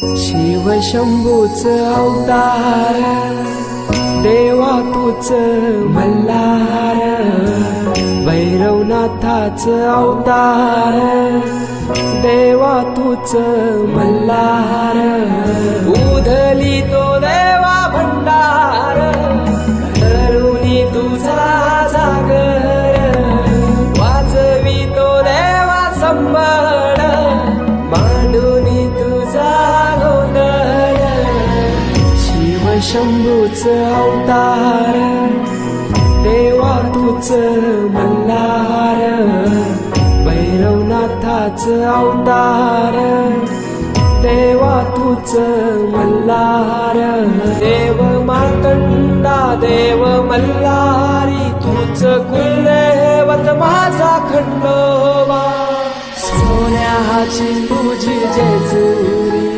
शिव शंभूच अवतार, देवा तूच मल्हार, भैरवनाथाच अवतार, देवा तूच मल्हार, उधली तो देवा भंडार, धरुणी तुझा जागर, वाजवी तो देवा संबळ, मांडुनी तुझा गोंधळ, शिव शंभूच अवतार, देवा तूच मल्हार, भैरवनाथाच अवतार, देवा तूच मल्हार, देव मार्तंडा देव मल्हारी, तूच कुलदैवत माझा खंडोबा, सोन्याची तुझी जेजुरी,